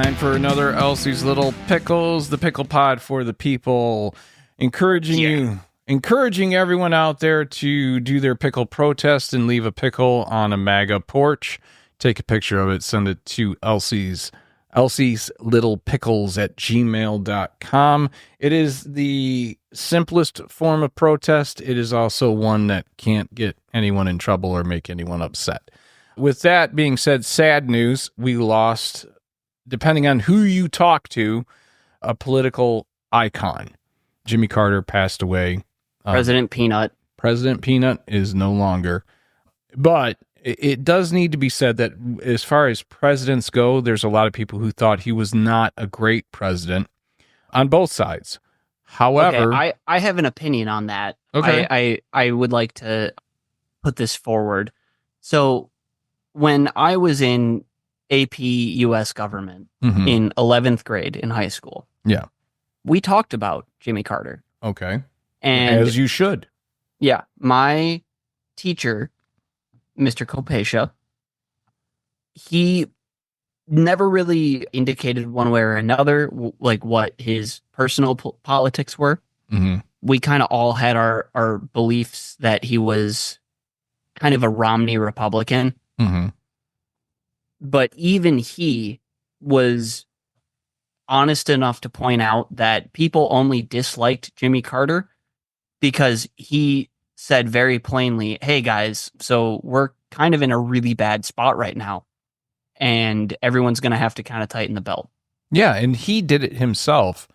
time for another Elsie's Little Pickles, the pickle pod for the people, encouraging everyone out there to do their pickle protest and leave a pickle on a MAGA porch. Take a picture of it, send it to Elsie's Little Pickles at gmail.com. It is the simplest form of protest. It is also one that can't get anyone in trouble or make anyone upset. With that being said, sad news. We lost, depending on who you talk to, a political icon. Jimmy Carter passed away. President Peanut. President Peanut is no longer. But it does need to be said that as far as presidents go, there's a lot of people who thought he was not a great president on both sides. However, okay, I have an opinion on that. Okay. I would like to put this forward. So when I was in AP US government in 11th grade in high school, yeah, we talked about Jimmy Carter. Okay. And as you should. Yeah, my teacher, Mr. Kopesha, he never really indicated one way or another, like what his personal politics were. Mm-hmm. We kind of all had our beliefs that he was kind of a Romney Republican. Mm-hmm. But even he was honest enough to point out that people only disliked Jimmy Carter because he said very plainly, hey guys, so we're kind of in a really bad spot right now, and everyone's going to have to kind of tighten the belt. Yeah, and he did it himself.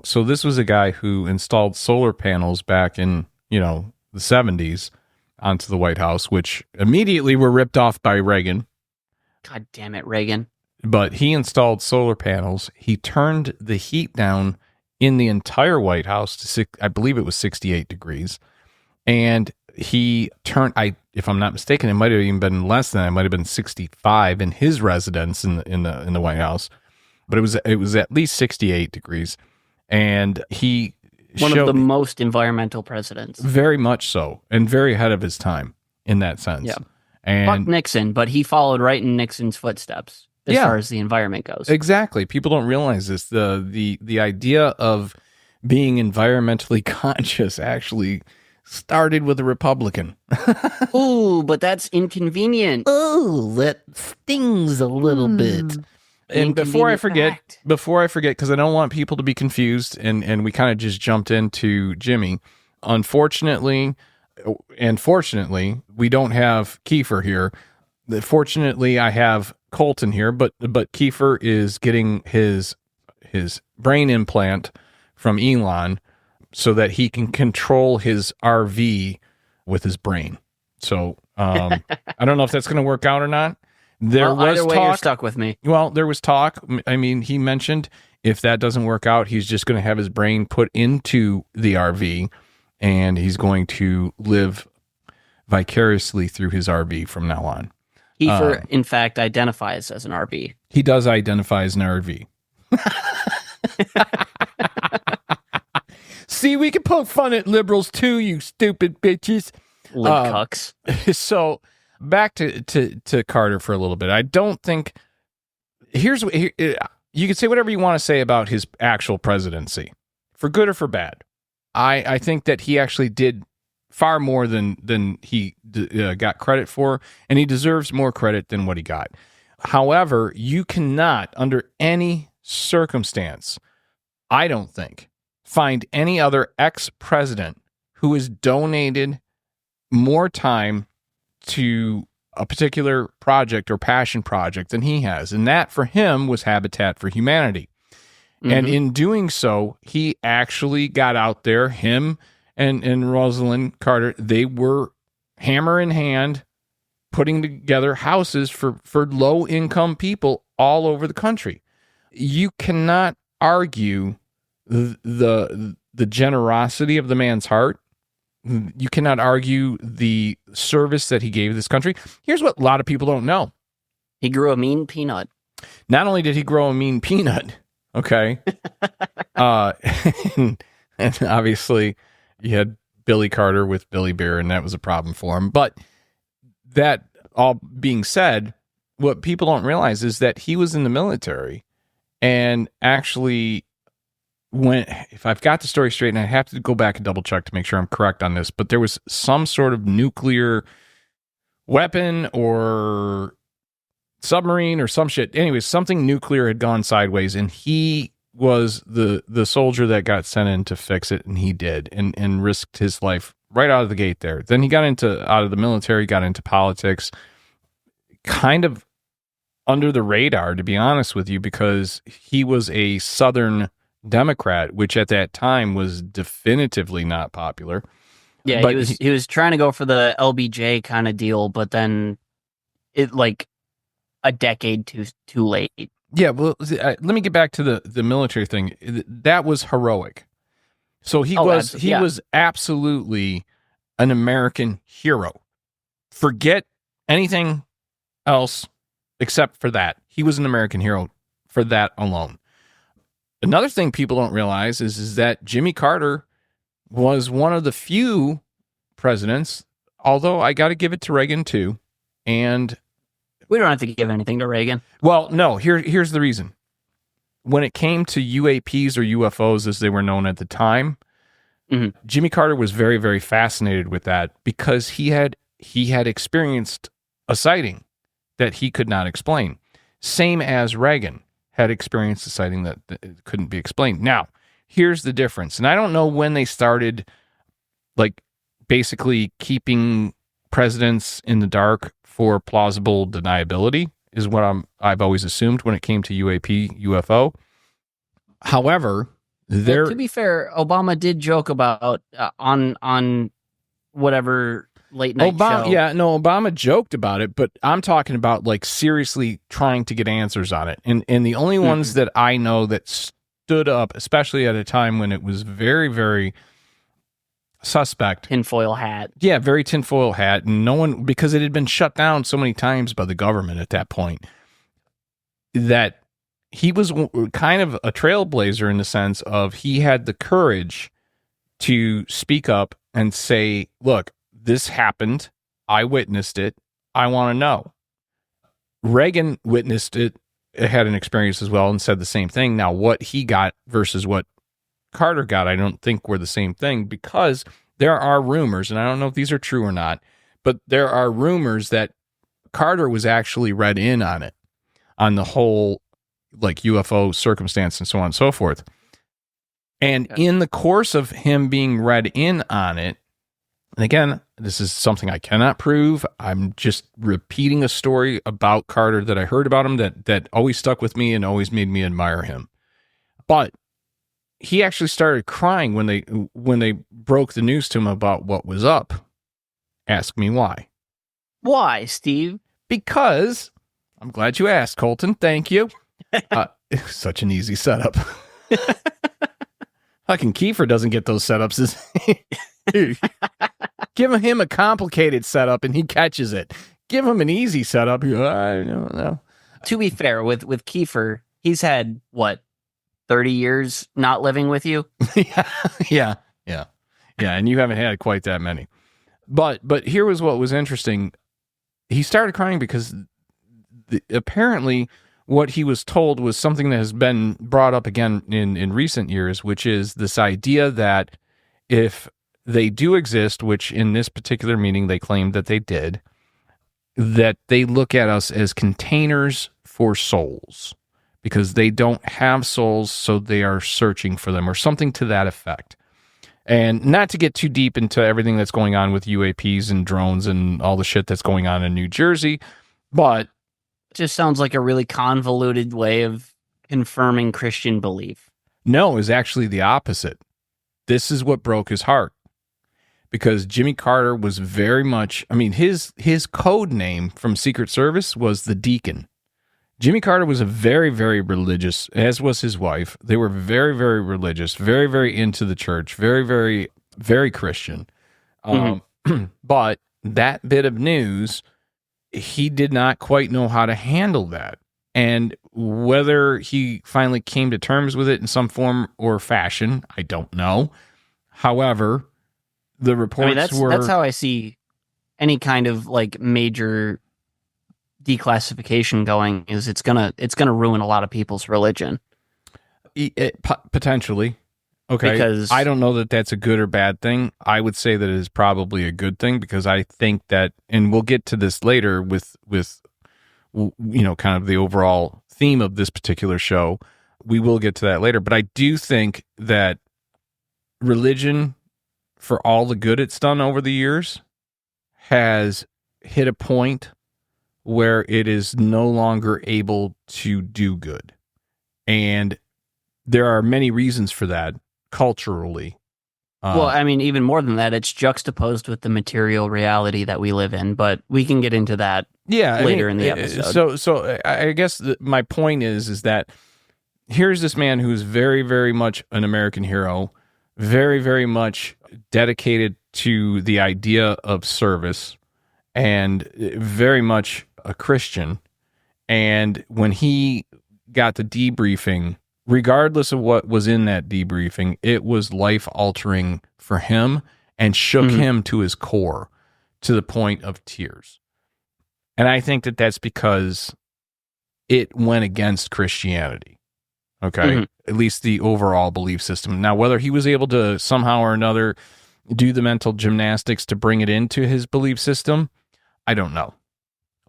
So this was a guy who installed solar panels back in, the 70s onto the White House, which immediately were ripped off by Reagan. God damn it, Reagan. But he installed solar panels. He turned the heat down in the entire White House to, I believe it was 68 degrees. And he turned, if I'm not mistaken, it might have even been less than that. It might have been 65 in his residence in the White House. But it was at least 68 degrees. And he One of the most environmental presidents. Very much so. And very ahead of his time in that sense. Yeah. And fuck Nixon, but he followed right in Nixon's footsteps as far as the environment goes. Exactly. People don't realize this. The idea of being environmentally conscious actually started with a Republican. Ooh, but that's inconvenient. Oh, that stings a little bit. And before I forget, because I don't want people to be confused, and we kind of just jumped into Jimmy. Unfortunately, and fortunately, we don't have Kiefer here. Fortunately, I have Colton here, but Kiefer is getting his brain implant from Elon so that he can control his RV with his brain. So I don't know if that's going to work out or not. Either way, you're stuck with me. Well, there was talk. I mean, he mentioned if that doesn't work out, he's just going to have his brain put into the RV, and he's going to live vicariously through his RV from now on. Kiefer, in fact, identifies as an RV. He does identify as an RV. See, we can poke fun at liberals too, you stupid bitches. Lib cucks. So back to Carter for a little bit. I don't think you can say whatever you want to say about his actual presidency, for good or for bad. I think that he actually did far more than he got credit for, and he deserves more credit than what he got. However, you cannot, under any circumstance, I don't think, find any other ex-president who has donated more time to a particular project or passion project than he has. And that, for him, was Habitat for Humanity. Mm-hmm. And in doing so, he actually got out there, him and Rosalind Carter, they were hammer in hand putting together houses for low-income people all over the country. You cannot argue the generosity of the man's heart. You cannot argue the service that he gave this country. Here's what a lot of people don't know. He grew a mean peanut. Not only did he grow a mean peanut, okay, and obviously you had Billy Carter with Billy Bear, and that was a problem for him. But that all being said, what people don't realize is that he was in the military and actually went, if I've got the story straight, and I have to go back and double check to make sure I'm correct on this, but there was some sort of nuclear weapon or submarine or some shit. Anyways, something nuclear had gone sideways, and he was the soldier that got sent in to fix it, and he did, and risked his life right out of the gate there. Then he got out of the military, got into politics, kind of under the radar, to be honest with you, because he was a Southern Democrat, which at that time was definitively not popular. Yeah, but he was trying to go for the LBJ kind of deal, but then it like a decade too late. Yeah, well, let me get back to the military thing. That was heroic. So he was absolutely an American hero. Forget anything else except for that. He was an American hero for that alone. Another thing people don't realize is that Jimmy Carter was one of the few presidents, although I got to give it to Reagan too. And we don't have to give anything to Reagan. Well, no, here's the reason. When it came to UAPs or UFOs, as they were known at the time, Jimmy Carter was very, very fascinated with that because he had experienced a sighting that he could not explain. Same as Reagan had experienced a sighting that couldn't be explained. Now, here's the difference. And I don't know when they started, like, basically keeping presidents in the dark for plausible deniability is what I've always assumed when it came to UAP, UFO. However, to be fair, Obama did joke about on whatever late night show. Yeah, no, Obama joked about it, but I'm talking about like seriously trying to get answers on it. And the only ones that I know that stood up, especially at a time when it was very, very suspect. Tinfoil hat. Yeah, very tinfoil hat. And no one, because it had been shut down so many times by the government at that point, that he was kind of a trailblazer in the sense of he had the courage to speak up and say, look, this happened. I witnessed it. I want to know. Reagan witnessed it, had an experience as well, and said the same thing. Now, what he got versus what Carter got, I don't think were the same thing, because there are rumors, and I don't know if these are true or not, but there are rumors that Carter was actually read in on it, on the whole like UFO circumstance and so on and so forth. And in the course of him being read in on it, and again, this is something I cannot prove. I'm just repeating a story about Carter that I heard about him that always stuck with me and always made me admire him. But he actually started crying when they broke the news to him about what was up. Ask me why. Why, Steve? Because I'm glad you asked, Colton. Thank you. Such an easy setup. Fucking Kiefer doesn't get those setups. Give him a complicated setup and he catches it. Give him an easy setup. I don't know. To be fair, with Kiefer, he's had, 30 years not living with you? Yeah. And you haven't had quite that many. But here was what was interesting. He started crying because apparently what he was told was something that has been brought up again in recent years, which is this idea that if they do exist, which in this particular meeting they claimed that they did, that they look at us as containers for souls because they don't have souls, so they are searching for them or something to that effect. And not to get too deep into everything that's going on with UAPs and drones and all the shit that's going on in New Jersey, but it just sounds like a really convoluted way of confirming Christian belief. No, it was actually the opposite. This is what broke his heart. Because Jimmy Carter was very much, his code name from Secret Service was the Deacon. Jimmy Carter was a very, very religious, as was his wife. They were very, very religious, very, very into the church, very, very, very Christian. But that bit of news, he did not quite know how to handle that. And whether he finally came to terms with it in some form or fashion, I don't know. However, the reports that's how I see any kind of like major declassification going, is it's gonna ruin a lot of people's religion. Potentially. Okay. Because I don't know that that's a good or bad thing. I would say that it is probably a good thing because I think that, and we'll get to this later with kind of the overall theme of this particular show. We will get to that later, but I do think that religion, for all the good it's done over the years, has hit a point where it is no longer able to do good. And there are many reasons for that culturally. Well, I mean, even more than that, it's juxtaposed with the material reality that we live in, but we can get into that later in the episode. So I guess my point is that here's this man who's very, very much an American hero, very, very much dedicated to the idea of service, and very much a Christian. And when he got the debriefing, regardless of what was in that debriefing, it was life-altering for him and shook him to his core, to the point of tears. And I think that that's because it went against Christianity, okay? At least the overall belief system. Now, whether he was able to somehow or another do the mental gymnastics to bring it into his belief system, I don't know.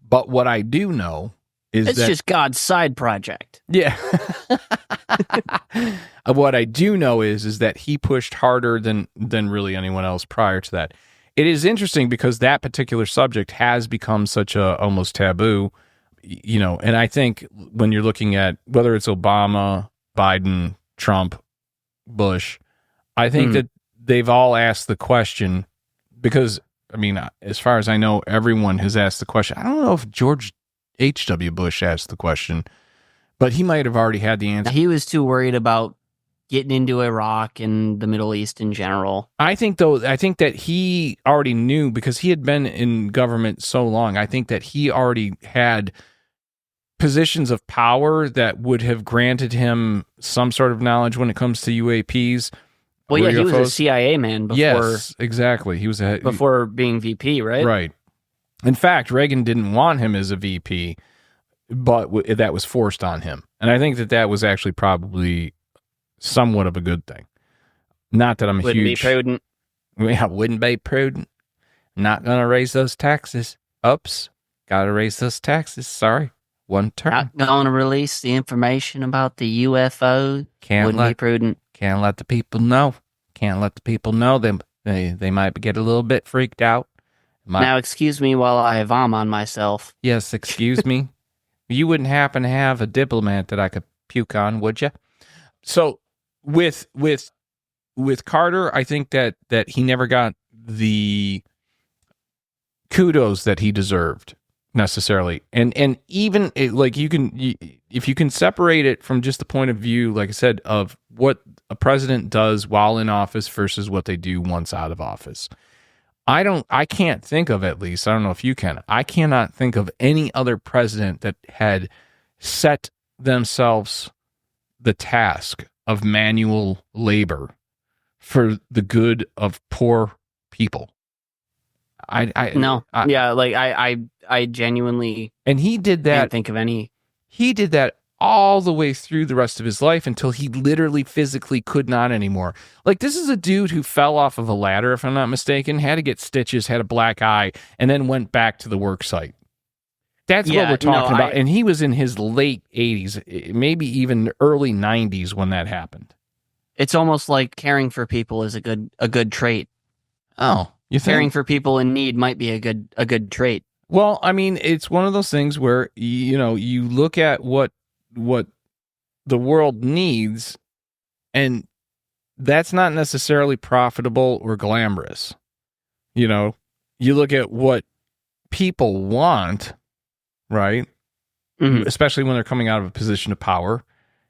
But what I do know is it's just God's side project. Yeah. What I do know is that he pushed harder than really anyone else prior to that. It is interesting because that particular subject has become such a almost taboo, and I think when you're looking at whether it's Obama, Biden, Trump, Bush, I think that they've all asked the question because, I mean, as far as I know, everyone has asked the question. I don't know if George H.W. Bush asked the question, but he might have already had the answer. He was too worried about getting into Iraq and the Middle East in general. I think that he already knew because he had been in government so long. I think that he already had positions of power that would have granted him some sort of knowledge when it comes to UAPs. Well, yeah, UFOs. He was a CIA man before. Yes, exactly. He was before being VP, right? Right. In fact, Reagan didn't want him as a VP, but that was forced on him. And I think that was actually probably somewhat of a good thing. Not that I'm wouldn't be prudent. Yeah, wouldn't be prudent. Not going to raise those taxes. Oops. Got to raise those taxes. Sorry. One turn. Not going to release the information about the UFO. Wouldn't be prudent. Can't let the people know. Can't let the people know. They might get a little bit freaked out. Now, excuse me while I vom on myself. Yes, excuse me. You wouldn't happen to have a diplomat that I could puke on, would you? So with Carter, I think that he never got the kudos that he deserved necessarily, and even like if you can separate it from just the point of view, like I said, of what a president does while in office versus what they do once out of office. I can't think of, at least, I don't know if you can, I cannot think of any other president that had set themselves the task of manual labor for the good of poor people. I genuinely, and he did that. Can't think of any. He did that all the way through the rest of his life until he literally physically could not anymore. Like, this is a dude who fell off of a ladder, if I'm not mistaken, had to get stitches, had a black eye, and then went back to the work site. That's what we're talking about. And he was in his late 80s, maybe even early 90s when that happened. It's almost like caring for people is a good trait. Oh, you think? Caring for people in need might be a good trait. Well, I mean, it's one of those things where, you look at what the world needs, and that's not necessarily profitable or glamorous. You look at what people want, right? Mm-hmm. Especially when they're coming out of a position of power,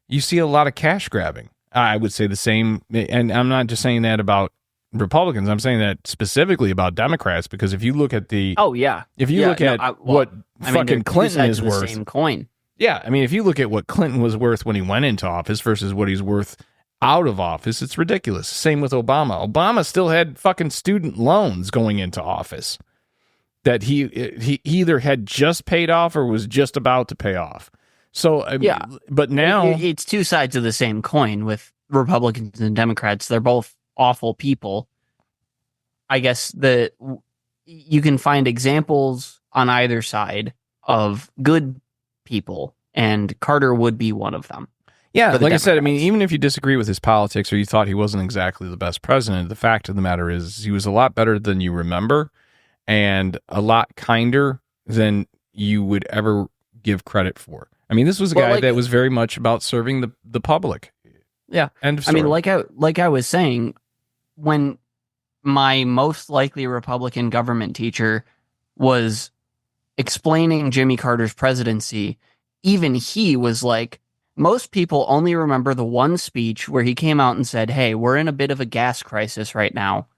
you see a lot of cash grabbing. I would say the same, and I'm not just saying that about Republicans. I'm saying that specifically about Democrats, because if you look at what fucking Clinton is worth, the same coin. Yeah, I mean, if you look at what Clinton was worth when he went into office versus what he's worth out of office, it's ridiculous. Same with Obama. Obama still had fucking student loans going into office that he either had just paid off or was just about to pay off. So, I mean, Yeah. but now, It's two sides of the same coin with Republicans and Democrats. They're both awful people. I guess you can find examples on either side of good people, and Carter would be one of them. yeah, for the like I said, I mean, Democrats. even if you disagree with his politics or you thought he wasn't exactly the best president, the fact of the matter is he was a lot better than you remember and a lot kinder than you would ever give credit for. I mean, this was a guy that was very much about serving the public. Yeah. End of story. I mean, like I was saying, when my most likely Republican government teacher was explaining Jimmy Carter's presidency, even he was like, most people only remember the one speech where he came out and said, "Hey, we're in a bit of a gas crisis right now,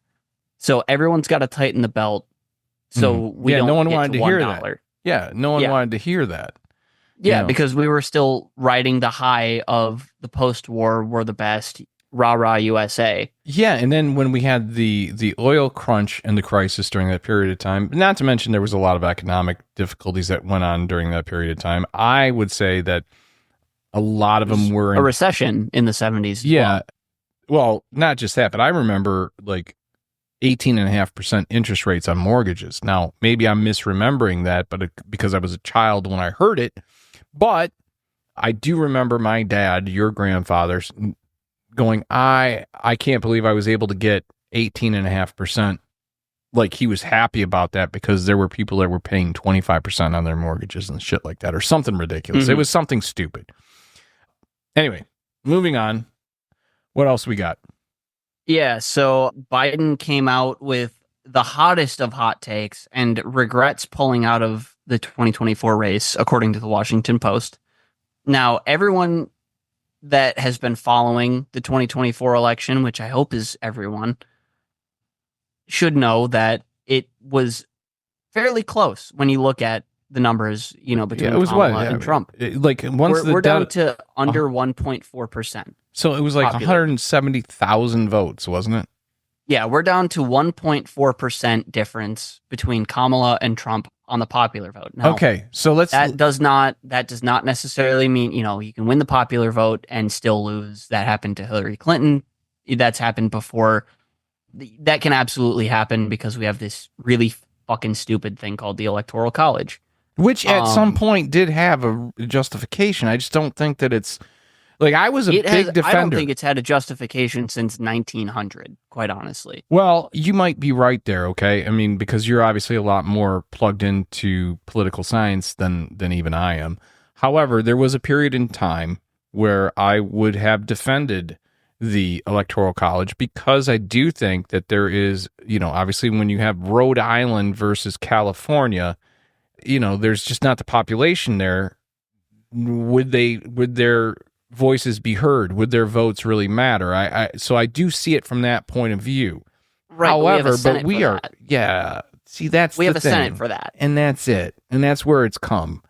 so everyone's got to tighten the belt." So we don't. No one get wanted to $1. hear that. Yeah, no one wanted to hear that. Yeah, because we were still riding the high of the post-war, we're the best, rah rah USA. Yeah, and then when we had the oil crunch and the crisis during that period of time, not to mention there was a lot of economic difficulties that went on during that period of time, I would say that a lot of them were a recession in the 70s. Yeah. Well, not just that, but I remember like 18.5% interest rates on mortgages. Now, maybe I'm misremembering that, but because I was a child when I heard it, but I do remember my dad, your grandfather, going, I can't believe I was able to get 18.5%. Like he was happy about that because there were people that were paying 25% on their mortgages and shit like that, or something ridiculous. Mm-hmm. It was something stupid. Anyway, moving on. What else we got? Yeah, so Biden came out with the hottest of hot takes and regrets pulling out of the 2024 race, according to the Washington Post. Now, everyone that has been following the 2024 election, which I hope is everyone, should know that it was fairly close when you look at the numbers, between Kamala and Trump. We're down to under 1.4%. So it was like 170,000 votes, wasn't it? Yeah, we're down to 1.4% difference between Kamala and Trump on the popular vote. Now, okay, so that does not necessarily mean, you can win the popular vote and still lose. That happened to Hillary Clinton. That's happened before. That can absolutely happen because we have this really fucking stupid thing called the Electoral College. Which at some point did have a justification. I just don't think that it's like I was a big defender. I don't think it's had a justification since 1900, quite honestly. Well, you might be right there, okay? I mean, because you're obviously a lot more plugged into political science than even I am. However, there was a period in time where I would have defended the Electoral College because I do think that there is, obviously when you have Rhode Island versus California, there's just not the population there. Would their voices be heard? Would their votes really matter? So I do see it from that point of view. Right. However, we have a Senate for that, and that's it, and that's where it's come.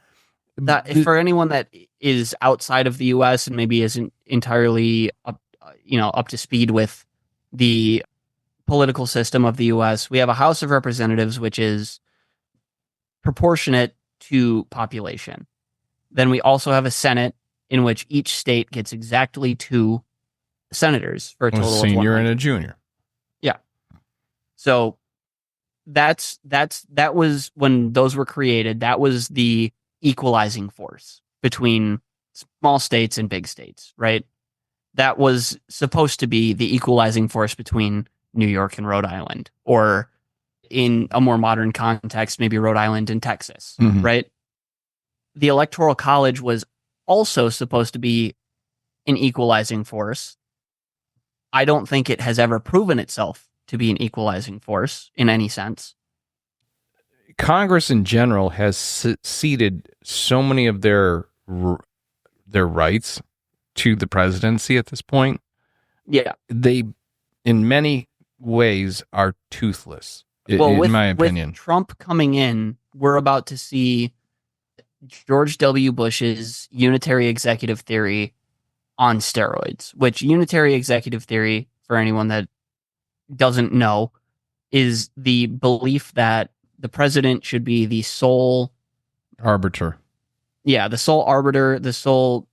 For anyone that is outside of the U.S. and maybe isn't entirely up to speed with the political system of the U.S., we have a House of Representatives, which is proportionate to population. Then we also have a Senate in which each state gets exactly 2 senators for a total of 100. Senior and a junior. Yeah. So that was when those were created. That was the equalizing force between small states and big states, right? That was supposed to be the equalizing force between New York and Rhode Island, or in a more modern context, maybe Rhode Island and Texas, right? The Electoral College was also supposed to be an equalizing force. I don't think it has ever proven itself to be an equalizing force in any sense. Congress in general has ceded so many of their rights to the presidency at this point. Yeah. They, in many ways, are toothless, in my opinion. With Trump coming in, we're about to see George W. Bush's unitary executive theory on steroids, which unitary executive theory, for anyone that doesn't know, is the belief that the president should be the sole arbiter. Yeah, the sole arbiter, the sole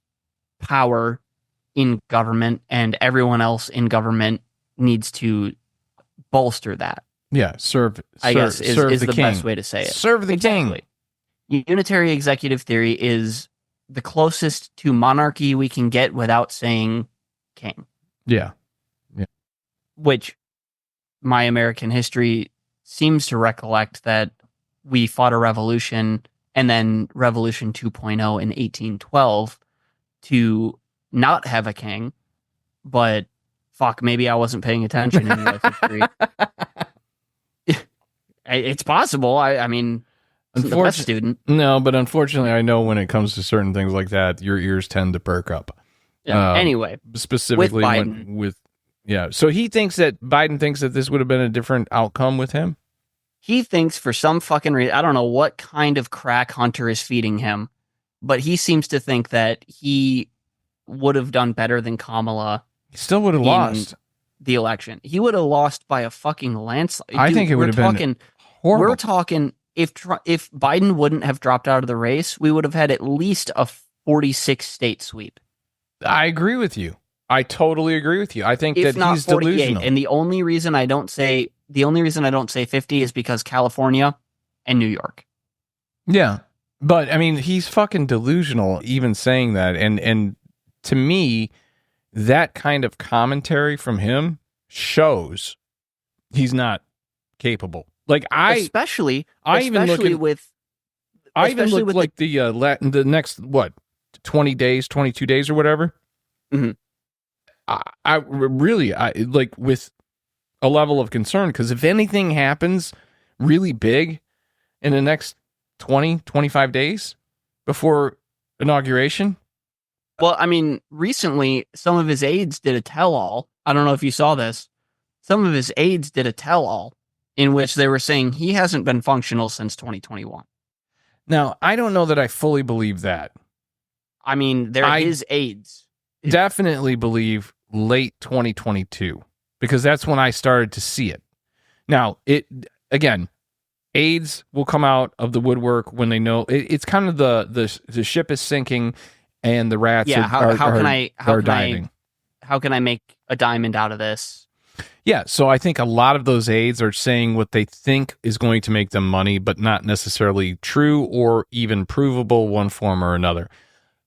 power in government, and everyone else in government needs to bolster that. Yeah, I guess is the king. best way to say it. Serve the king. Unitary executive theory is the closest to monarchy we can get without saying king. Yeah. Which my American history seems to recollect that we fought a revolution and then Revolution 2.0 in 1812 to not have a king. But fuck, maybe I wasn't paying attention in U.S. history. It's possible. I mean, I'm the best student. No, but unfortunately, I know when it comes to certain things like that, your ears tend to perk up. Yeah. Anyway, specifically with Biden. So he thinks that Biden thinks that this would have been a different outcome with him. He thinks for some fucking reason, I don't know what kind of crack Hunter is feeding him, but he seems to think that he would have done better than Kamala. He still would have lost the election. He would have lost by a fucking landslide. I think it would have been horrible. We're talking if Biden wouldn't have dropped out of the race, we would have had at least a 46 state sweep. I agree with you. I totally agree with you. I think if that not he's 48, delusional. And the only reason I don't say 50 is because California and New York. Yeah. But I mean, he's fucking delusional even saying that. And to me, that kind of commentary from him shows he's not capable. Like especially with the next 20 days, 22 days or whatever. Mm-hmm. I really like with a level of concern, because if anything happens really big in the next 20, 25 days before inauguration. Well, I mean, recently some of his aides did a tell-all. I don't know if you saw this. Some of his aides did a tell-all in which they were saying he hasn't been functional since 2021. Now, I don't know that I fully believe that. I mean, they're his aides. Definitely believe late 2022, because that's when I started to see it. Now, aides will come out of the woodwork when they know it's kind of the ship is sinking and the rats are diving. How can I make a diamond out of this? Yeah, so I think a lot of those aides are saying what they think is going to make them money, but not necessarily true or even provable one form or another.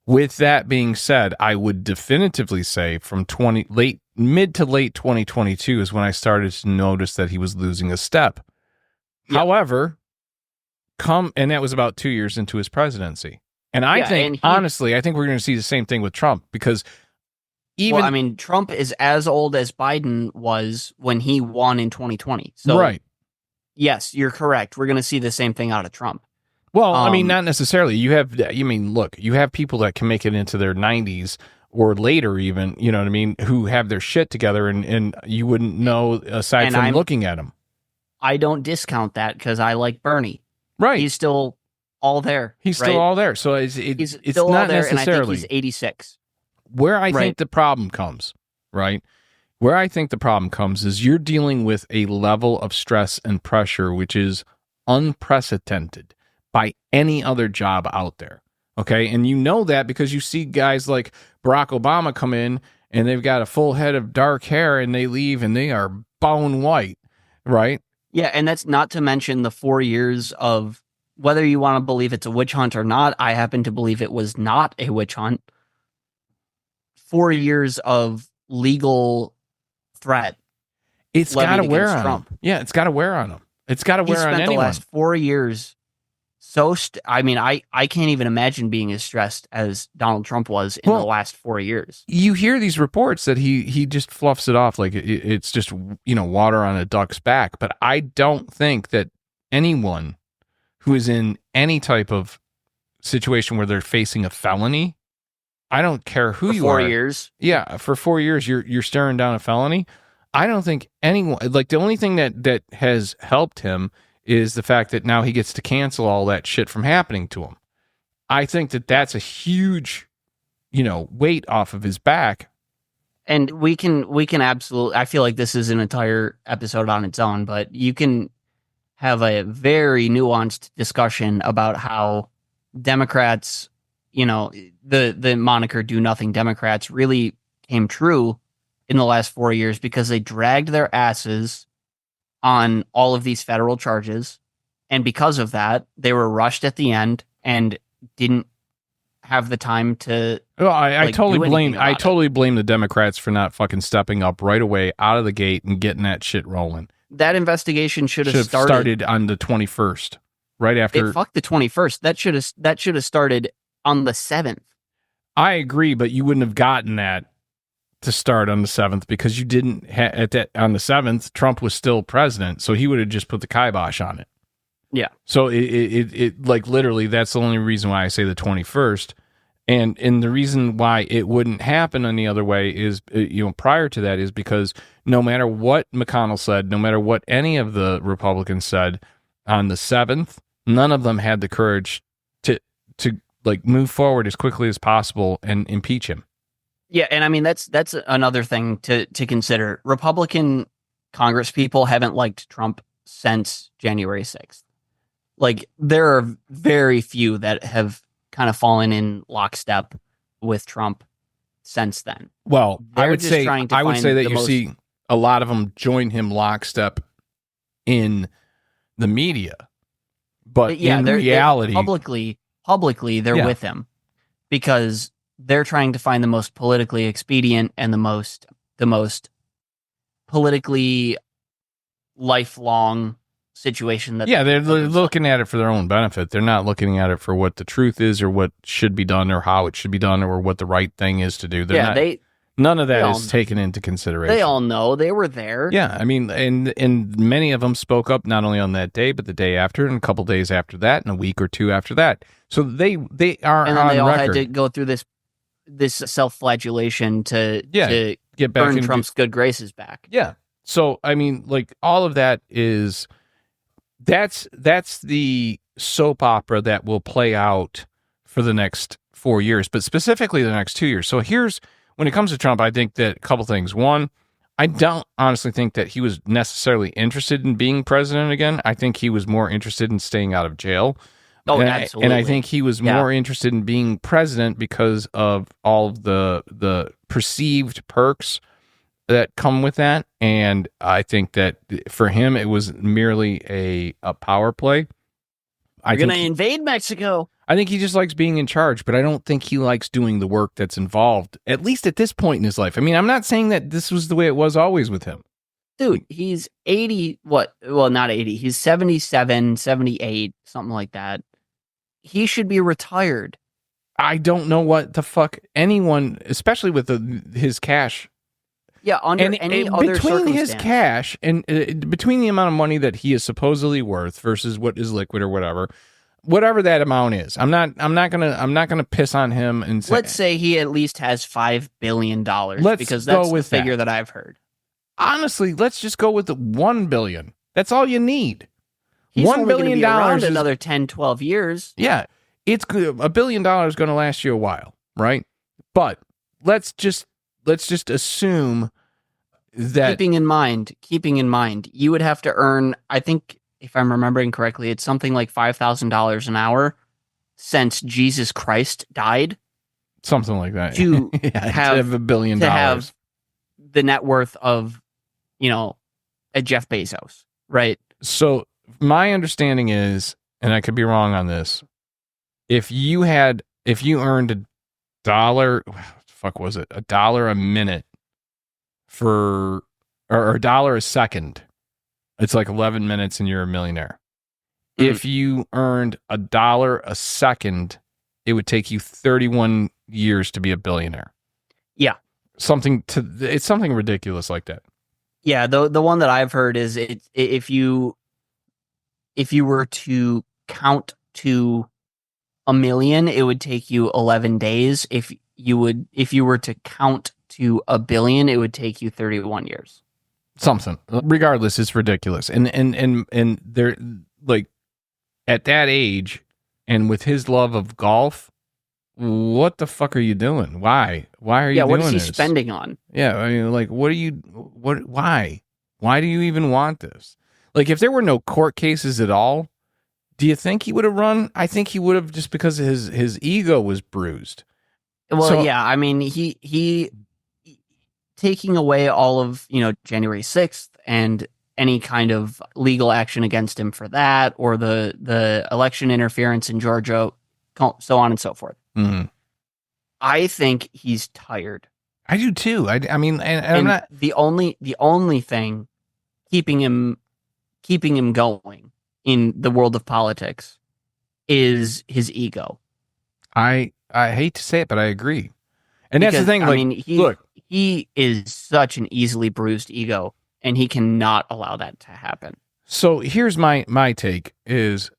With that being said, I would definitively say from mid to late 2022 is when I started to notice that he was losing a step. Yep. However, and that was about 2 years into his presidency. And honestly, I think we're going to see the same thing with Trump, because Trump is as old as Biden was when he won in 2020. So, right. Yes, you're correct. We're going to see the same thing out of Trump. Well, I mean, not necessarily. You have people that can make it into their 90s or later even, you know what I mean, who have their shit together and you wouldn't know aside from looking at them. I don't discount that because I like Bernie. Right. He's still all there. Still all there. So it's still not all there, necessarily. And I think he's 86. Where I think the problem comes, right? Where I think the problem comes is you're dealing with a level of stress and pressure which is unprecedented by any other job out there. Okay. And you know that because you see guys like Barack Obama come in and they've got a full head of dark hair and they leave and they are bone white. Right. Yeah. And that's not to mention the 4 years of, whether you want to believe it's a witch hunt or not, I happen to believe it was not a witch hunt. 4 years of legal threat. It's got to wear on Trump. Yeah. It's got to wear on him. It's got to wear on anyone. The last 4 years. I can't even imagine being as stressed as Donald Trump was in the last 4 years. You hear these reports that he just fluffs it off like it's just, water on a duck's back. But I don't think that anyone who is in any type of situation where they're facing a felony, I don't care who you are. 4 years. Yeah, for 4 years you're staring down a felony. I don't think anyone, like, the only thing that has helped him is the fact that now he gets to cancel all that shit from happening to him. I think that that's a huge, weight off of his back. And we can absolutely, I feel like this is an entire episode on its own, but you can have a very nuanced discussion about how Democrats the moniker "Do Nothing Democrats" really came true in the last 4 years because they dragged their asses on all of these federal charges, and because of that, they were rushed at the end and didn't have the time to. Well, I totally blame the Democrats for not fucking stepping up right away out of the gate and getting that shit rolling. That investigation should have started on the 21st, right after. Fuck the 21st. That should have started on the 7th. I agree, but you wouldn't have gotten that to start on the 7th because you didn't on the 7th. Trump was still president, so he would have just put the kibosh on it. Yeah. So it like literally that's the only reason why I say the 21st. And the reason why it wouldn't happen any other way is, prior to that is because no matter what McConnell said, no matter what any of the Republicans said on the 7th, none of them had the courage to like move forward as quickly as possible and impeach him. Yeah. And I mean, that's another thing to consider. Republican Congress people haven't liked Trump since January 6th. Like there are very few that have kind of fallen in lockstep with Trump since then. Well, I would say that you see a lot of them join him lockstep in the media, but in reality, publicly, they're with him because they're trying to find the most politically expedient and the most politically lifelong situation that they're looking at it for their own benefit. They're not looking at it for what the truth is or what should be done or how it should be done or what the right thing is to do. None of that is taken into consideration. They all know they were there. Yeah, I mean, and many of them spoke up not only on that day but the day after and a couple days after that and a week or two after that. So they are and then on they all record. had to go through this self-flagellation to get back earn Trump's good graces back. Yeah. So I mean, like all of that is. That's the soap opera that will play out for the next 4 years, but specifically the next 2 years. So when it comes to Trump, I think that a couple things. One, I don't honestly think that he was necessarily interested in being president again. I think he was more interested in staying out of jail. Oh, absolutely. And I think he was more interested in being president because of all of the perceived perks that come with that, and I think that for him it was merely a power play. You're going to invade Mexico. I think he just likes being in charge, but I don't think he likes doing the work that's involved, at least at this point in his life. I mean, I'm not saying that this was the way it was always with him. Dude, he's 80, well, not 80, he's 77, 78, something like that. He should be retired. I don't know what the fuck anyone, especially with his cash. Yeah, any other between his cash and between the amount of money that he is supposedly worth versus what is liquid or whatever that amount is, I'm not gonna piss on him and say, let's say he at least has $5 billion because that's the figure that I've heard. Honestly, let's just go with the $1 billion. That's all you need. He's $1 billion around another 10, 12 years. Yeah, it's good. $1 billion is going to last you a while, right? But let's just assume that keeping in mind, you would have to earn, I think, if I'm remembering correctly, it's something like $5,000 an hour since Jesus Christ died. Something like that. To have $1 billion. To have the net worth of, a Jeff Bezos, right? So my understanding is, and I could be wrong on this, if you earned $1, fuck was it, $1 a minute or $1 a second, it's like 11 minutes and you're a millionaire. If you earned $1 a second, it would take you 31 years to be a billionaire. Yeah. It's something ridiculous like that. Yeah, the one that I've heard is if you were to count to 1 million, it would take you 11 days. If you were to count to 1 billion, it would take you 31 years. Something. Regardless, it's ridiculous. And they're like at that age and with his love of golf, what the fuck are you doing? Why are you doing this? Yeah, what is he spending on? Yeah, I mean, like, why? Why do you even want this? Like, if there were no court cases at all, Do you think he would have run? I think he would have, just because his ego was bruised. Well, So- yeah, I mean, he taking away all of, January 6th and any kind of legal action against him for that, or the election interference in Georgia, so on and so forth. Mhm. I think he's tired. I do too. I mean, and I'm And not. the only thing keeping him going in the world of politics is his ego. I hate to say it, but I agree. And that's the Because, thing. Like, I mean, he is such an easily bruised ego, and he cannot allow that to happen. so here's my take is,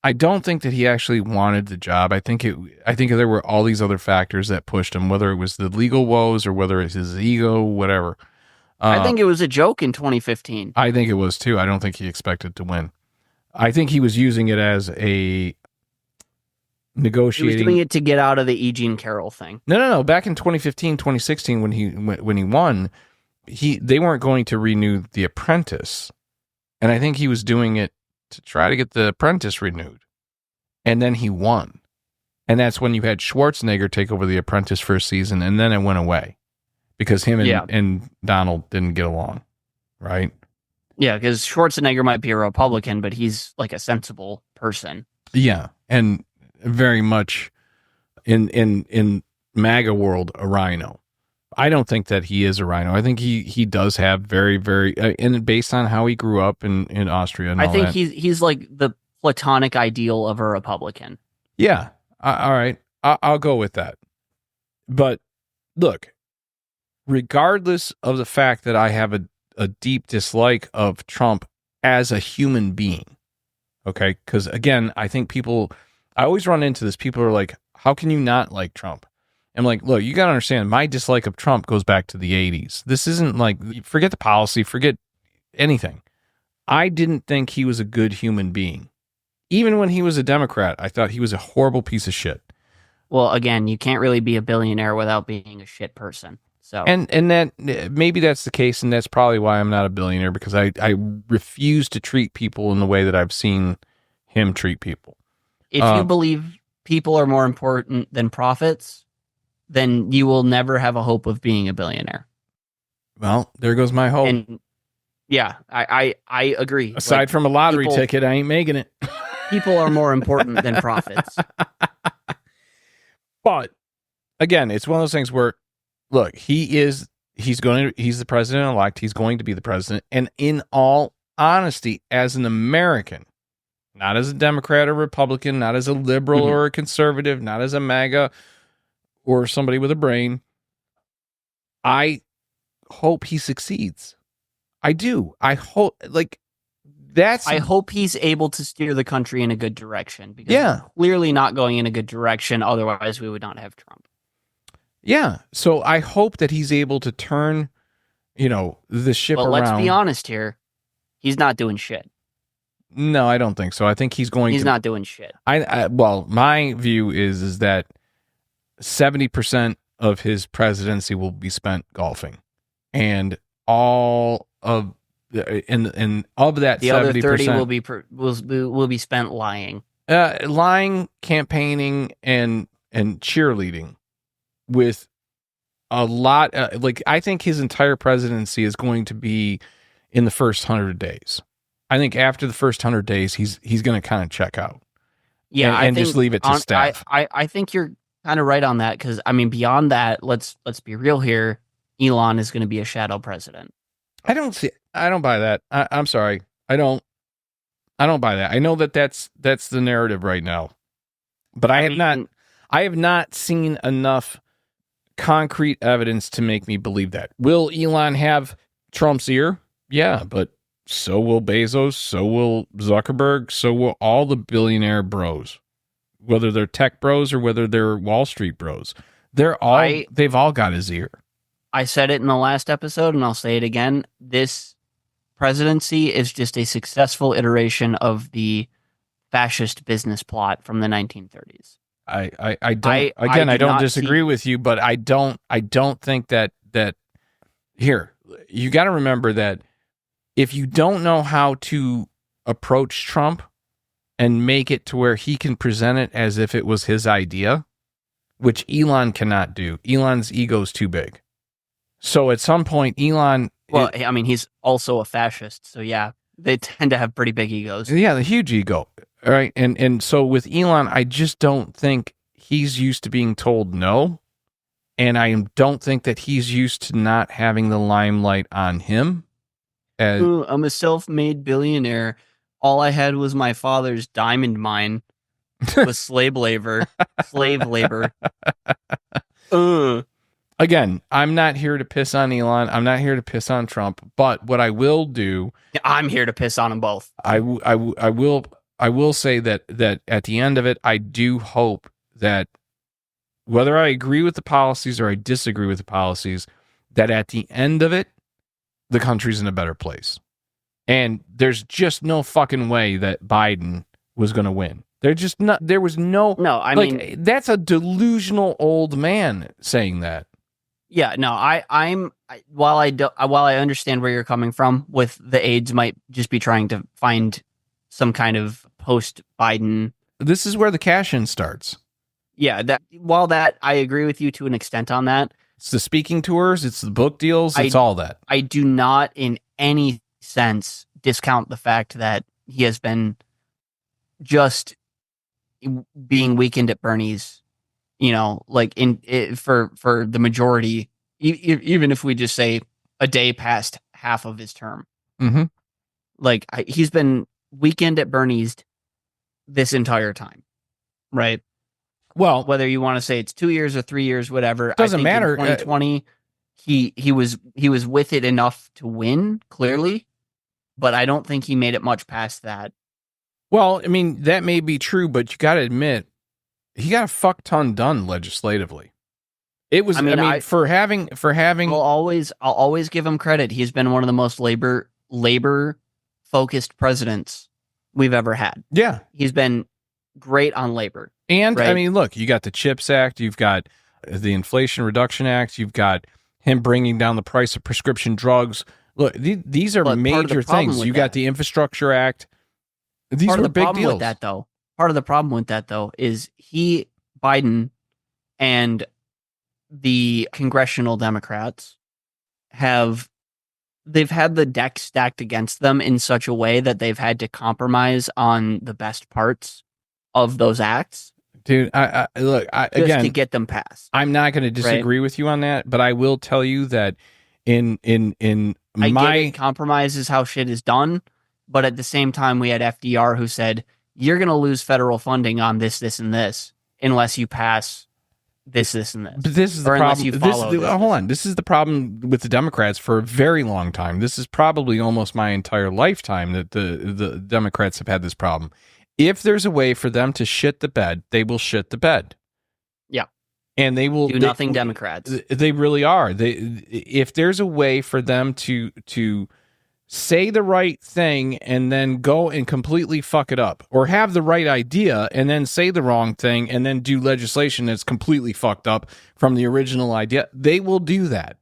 I don't think that he actually wanted the job. I think there were all these other factors that pushed him, whether it was the legal woes or whether it's his ego, whatever. I think it was a joke in 2015. I think it was too. I don't think he expected to win. I think he was using it as a He negotiating. was doing it to get out of the E. Jean Carroll thing. No. Back in 2015, 2016, when he won, they weren't going to renew The Apprentice, and I think he was doing it to try to get The Apprentice renewed, and then he won, and that's when you had Schwarzenegger take over The Apprentice for a season, and then it went away because him and Donald didn't get along, right? Yeah, because Schwarzenegger might be a Republican, but he's like a sensible person. Yeah, and very much in MAGA world a rhino. I don't think that he is a rhino. I think he does have very, very, and based on how he grew up in Austria and all I think that. he's like the platonic ideal of a Republican. Yeah, all right, I'll go with that. But look, regardless of the fact that I have a deep dislike of Trump as a human being, okay? Because again, I think I always run into this. People are like, how can you not like Trump? I'm like, look, you got to understand, my dislike of Trump goes back to the 80s. This isn't like, forget the policy, forget anything. I didn't think he was a good human being. Even when he was a Democrat, I thought he was a horrible piece of shit. Well, again, you can't really be a billionaire without being a shit person. So And that maybe that's the case, and that's probably why I'm not a billionaire, because I refuse to treat people in the way that I've seen him treat people. if you believe people are more important than profits, then you will never have a hope of being a billionaire. Well, there goes my hope. And yeah, I agree. Aside Like, from a lottery people- ticket, I ain't making it. people are more important than profits. But again, it's one of those things where, look, he's the president-elect. He's going to be the president. And in all honesty, as an American, not as a Democrat or Republican, not as a liberal Mhm. or a conservative, not as a MAGA or somebody with a brain, I hope he succeeds. I do. I hope, like, that's... I hope he's able to steer the country in a good direction, because Yeah. we're clearly not going in a good direction. Otherwise, we would not have Trump. Yeah. So I hope that he's able to turn, the ship But around. let's be honest here. He's not doing shit. No, I don't think so. I think he's going He's to... not doing shit. Well, my view is that 70% of his presidency will be spent golfing, and all of and of that The other 30 70% will be spent lying. lying, campaigning, and cheerleading, with a lot. I think his entire presidency is going to be in the first 100 days. I think after the first 100 days, he's going to kind of check out. Yeah, and I think just leave it to staff. I think you're kind of right on that, because I mean, beyond that, let's be real here. Elon is going to be a shadow president. I don't buy that. I'm sorry. I don't buy that. I know that's the narrative right now, but I have not seen enough concrete evidence to make me believe that. Will Elon have Trump's ear? Yeah, but so will Bezos, so will Zuckerberg, so will all the billionaire bros, whether they're tech bros or whether they're Wall Street bros. They've all got his ear. I said it in the last episode, and I'll say it again. This presidency is just a successful iteration of the fascist business plot from the 1930s. I don't disagree with you, but I don't think that here, you got to remember that if you don't know how to approach Trump, and make it to where he can present it as if it was his idea, which Elon cannot do. Elon's ego's too big. So at some point, Elon... Well, I mean, he's also a fascist, so yeah, they tend to have pretty big egos. Yeah, the huge ego. All right, and so with Elon, I just don't think he's used to being told no, and I don't think that he's used to not having the limelight on him. Ooh, I'm a self-made billionaire. All I had was my father's diamond mine with slave labor. Again, I'm not here to piss on Elon. I'm not here to piss on Trump. But what I will do, I'm here to piss on them both. I will say that at the end of it, I do hope that whether I agree with the policies or I disagree with the policies, that at the end of it, the country's in a better place. And there's just no fucking way that Biden was going to win. There was no. No, I mean, that's a delusional old man saying that. Yeah, no, while I understand where you're coming from with the aides might just be trying to find some kind of post-Biden. This is where the cash-in starts. Yeah, while I agree with you to an extent on that. It's the speaking tours, it's the book deals, it's all that. I do not in any sense discount the fact that he has been just being Weekend at Bernie's, like for the majority, even if we just say a day past half of his term. Mm-hmm. Like he's been Weekend at Bernie's this entire time, right? Well, whether you want to say it's 2 years or 3 years, whatever, doesn't matter. In 2020, he was with it enough to win, clearly, but I don't think he made it much past that. Well, I mean, that may be true, but you got to admit, he got a fuck ton done legislatively. It was, for having. I'll always give him credit. He's been one of the most labor focused presidents we've ever had. Yeah, he's been great on labor. And right? I mean, look, you got the CHIPS Act, you've got the Inflation Reduction Act, you've got him bringing down the price of prescription drugs. Look, these are major things. You got the Infrastructure Act. These are big deals. With that, though, part of the problem with that, though, is Biden and the congressional Democrats they've had the deck stacked against them in such a way that they've had to compromise on the best parts of those acts. Dude, again, to get them passed. I'm not going to disagree with you on that, but I will tell you that in I get it, compromise is how shit is done, but at the same time, we had FDR who said, you're going to lose federal funding on this, and this, unless you pass this, and this. But this is the problem. Hold on. This is the problem with the Democrats for a very long time. This is probably almost my entire lifetime that the Democrats have had this problem. If there's a way for them to shit the bed, they will shit the bed. Yeah. And they will do nothing, Democrats. They really are. If there's a way for them to say the right thing and then go and completely fuck it up, or have the right idea and then say the wrong thing and then do legislation that's completely fucked up from the original idea, they will do that.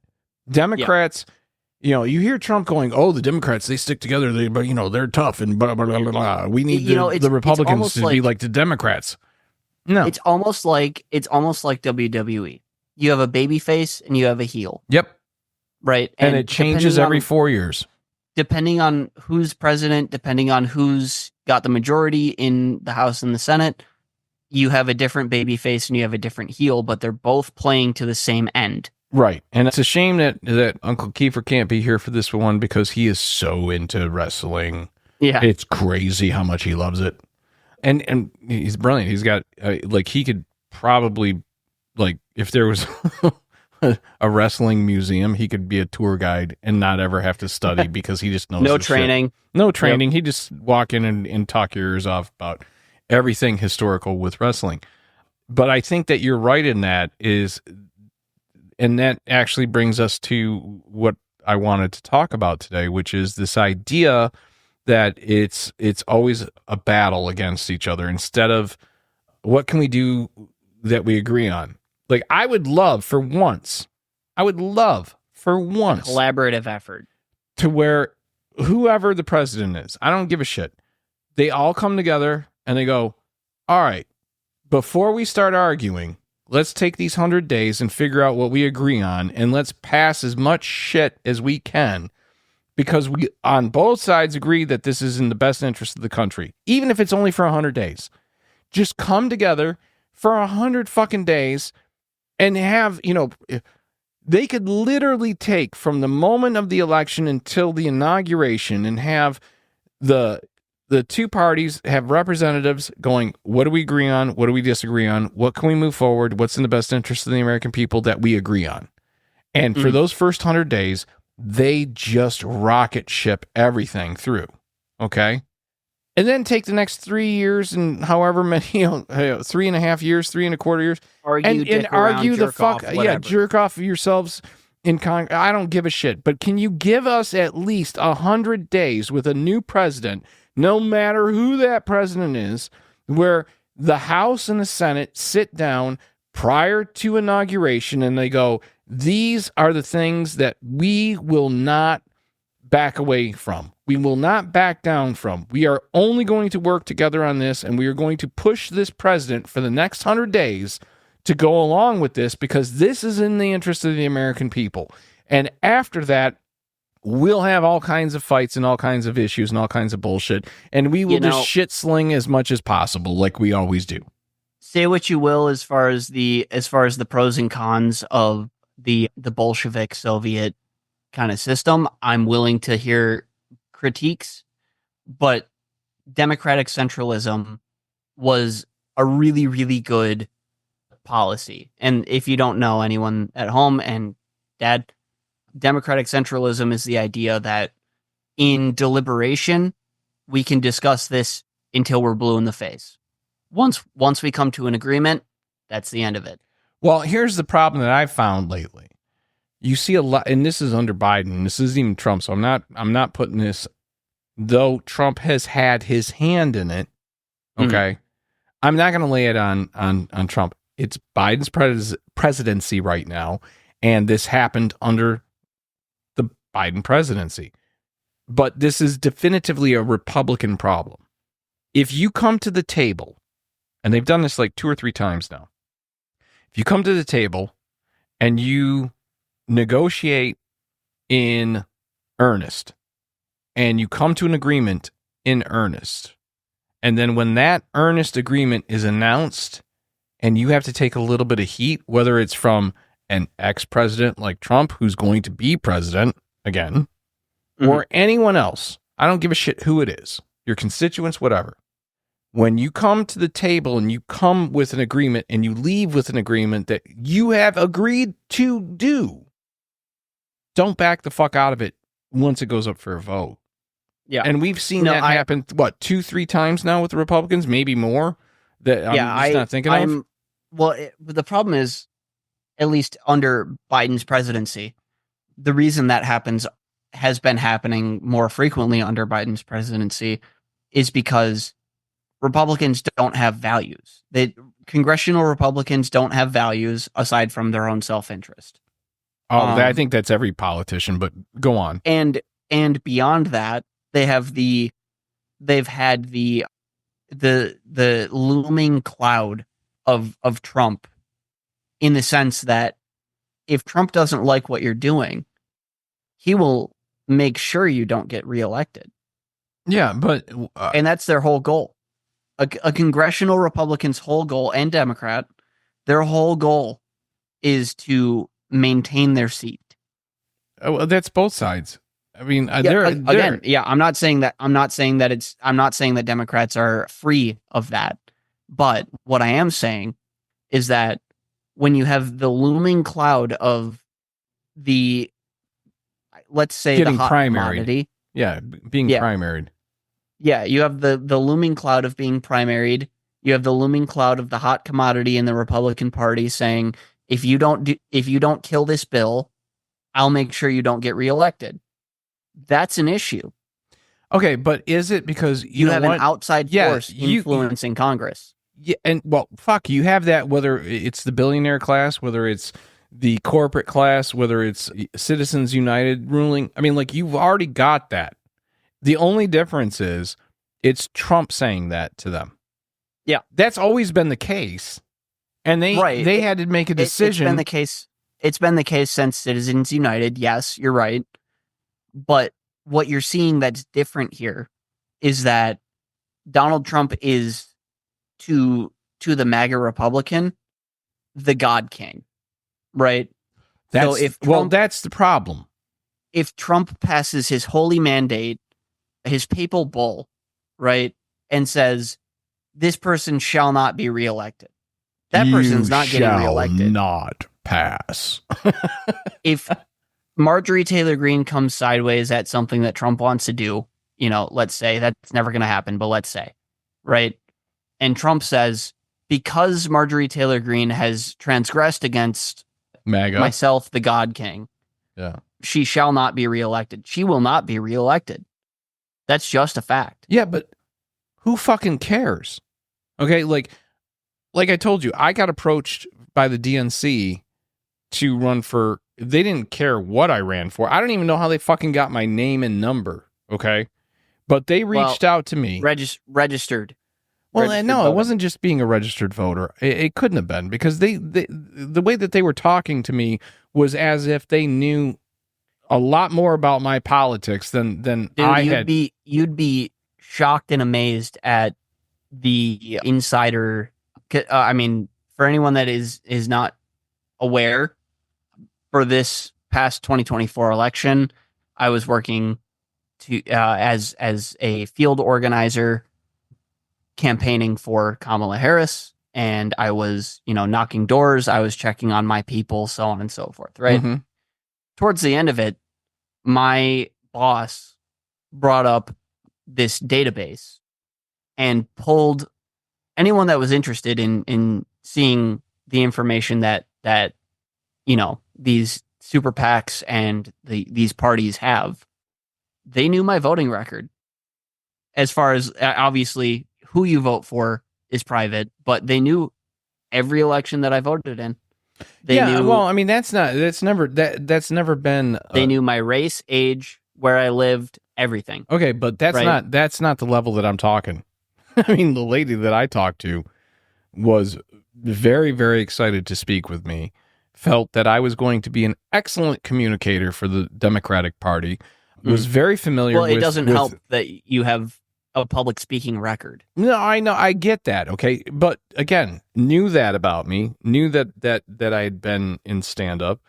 Democrats, you hear Trump going, "Oh, the Democrats, they stick together. They're tough and blah blah blah blah blah. We need the Republicans to be like the Democrats." No, it's almost like WWE. You have a baby face and you have a heel. Yep. Right, and it changes every 4 years. Depending on who's president, depending on who's got the majority in the House and the Senate, you have a different baby face and you have a different heel, but they're both playing to the same end. Right. And it's a shame that Uncle Kiefer can't be here for this one because he is so into wrestling. Yeah. It's crazy how much he loves it. And he's brilliant. He's got, he could probably, if there was a wrestling museum, he could be a tour guide and not ever have to study because he just knows no training. Shit. No training. Yep. He just walk in and talk your ears off about everything historical with wrestling. But I think that you're right in that and that actually brings us to what I wanted to talk about today, which is this idea that it's always a battle against each other instead of what can we do that we agree on. Like, I would love for once a collaborative effort to where whoever the president is, I don't give a shit. They all come together and they go, all right, before we start arguing, let's take these 100 days and figure out what we agree on, and let's pass as much shit as we can, because we on both sides agree that this is in the best interest of the country, even if it's only for 100 days. Just come together for 100 fucking days and have, they could literally take from the moment of the election until the inauguration and have the two parties have representatives going, what do we agree on? What do we disagree on? What can we move forward? What's in the best interest of the American people that we agree on? And for those first 100 days, they just rocket ship everything through. Okay. And then take the next 3 years and however many, 3.5 years, 3.25 years, and argue the fuck, jerk off yourselves in Congress. I don't give a shit. But can you give us at least 100 days with a new president, no matter who that president is, where the House and the Senate sit down prior to inauguration and they go, these are the things that we will not back away from. We will not back down from. We are only going to work together on this, and we are going to push this president for the next 100 days to go along with this because this is in the interest of the American people. And after that, we'll have all kinds of fights and all kinds of issues and all kinds of bullshit, and we will just shit sling as much as possible like we always do. Say what you will as far as the pros and cons of the Bolshevik Soviet kind of system. I'm willing to hear critiques, but democratic centralism was a really, really good policy. And if you don't know, anyone at home and Dad, democratic centralism is the idea that in deliberation, we can discuss this until we're blue in the face. Once we come to an agreement, that's the end of it. Well, here's the problem that I've found lately. You see a lot, and this is under Biden. This isn't even Trump, so I'm not putting this, though Trump has had his hand in it. Okay, I'm not going to lay it on Trump. It's Biden's presidency right now, and this happened under the Biden presidency. But this is definitively a Republican problem. If you come to the table, and they've done this like 2 or 3 times now, if you come to the table and you negotiate in earnest and you come to an agreement in earnest, and then when that earnest agreement is announced and you have to take a little bit of heat, whether it's from an ex-president like Trump who's going to be president again, or anyone else, I don't give a shit who it is, your constituents, whatever. When you come to the table and you come with an agreement and you leave with an agreement that you have agreed to do, don't back the fuck out of it once it goes up for a vote. Yeah. And we've seen that happen, 2-3 times now with the Republicans, maybe more, that I'm just not thinking of? Well, the problem is, at least under Biden's presidency, the reason that has been happening more frequently under Biden's presidency is because Republicans don't have values. Congressional Republicans don't have values aside from their own self-interest. I think that's every politician, but go on. And beyond that, they've had the looming cloud of Trump, in the sense that if Trump doesn't like what you're doing, he will make sure you don't get reelected. Yeah, but and that's their whole goal. A congressional Republican's whole goal, and Democrat, their whole goal is to maintain their seat. Well, that's both sides. I mean, I'm not saying that Democrats are free of that. But what I am saying is that when you have the looming cloud of let's say getting the hot primaried. commodity, being primaried. Yeah, you have the looming cloud of being primaried. You have the looming cloud of the hot commodity in the Republican Party saying, if you don't kill this bill, I'll make sure you don't get reelected. That's an issue. Okay, but is it because you have an outside force influencing Congress? Yeah, and fuck, you have that, whether it's the billionaire class, whether it's the corporate class, whether it's Citizens United ruling. I mean, like, you've already got that. The only difference is it's Trump saying that to them. Yeah. That's always been the case. And they had to make a decision. It's been the case since Citizens United. Yes, you're right. But what you're seeing that's different here is that Donald Trump is to the MAGA Republican, the God King, right? That's the problem. If Trump passes his holy mandate, his papal bull, right, and says this person shall not be reelected, that person's not getting reelected. Not pass. If Marjorie Taylor Greene comes sideways at something that Trump wants to do, let's say that's never going to happen, but let's say, right? And Trump says, because Marjorie Taylor Greene has transgressed against MAGA, myself, the God King, she shall not be reelected. She will not be reelected. That's just a fact. Yeah, but who fucking cares? Okay, like I told you, I got approached by the DNC to run for. They didn't care what I ran for. I don't even know how they fucking got my name and number. Okay, but they reached out to me. Registered. Well, registered no, voter. It wasn't just being a registered voter. It couldn't have been, because the way that they were talking to me was as if they knew a lot more about my politics than Dude, I had. You'd be shocked and amazed at the insider. I mean, for anyone that is not aware, for this past 2024 election, I was working as a field organizer, campaigning for Kamala Harris, and I was, knocking doors, I was checking on my people, so on and so forth, right? Mm-hmm. Towards the end of it, my boss brought up this database and pulled anyone that was interested in seeing the information that these super PACs and these parties have. They knew my voting record. As far as, obviously, who you vote for is private, but they knew every election that I voted in. They knew. Well, I mean, that's never been. They knew my race, age, where I lived, everything. Okay, but that's not the level that I'm talking. I mean, the lady that I talked to was very, very excited to speak with me. Felt that I was going to be an excellent communicator for the Democratic Party. Was very familiar. Well, it doesn't help that you have a public speaking record. No, I know, I get that. Okay, but again, knew that about me. Knew that I had been in stand up,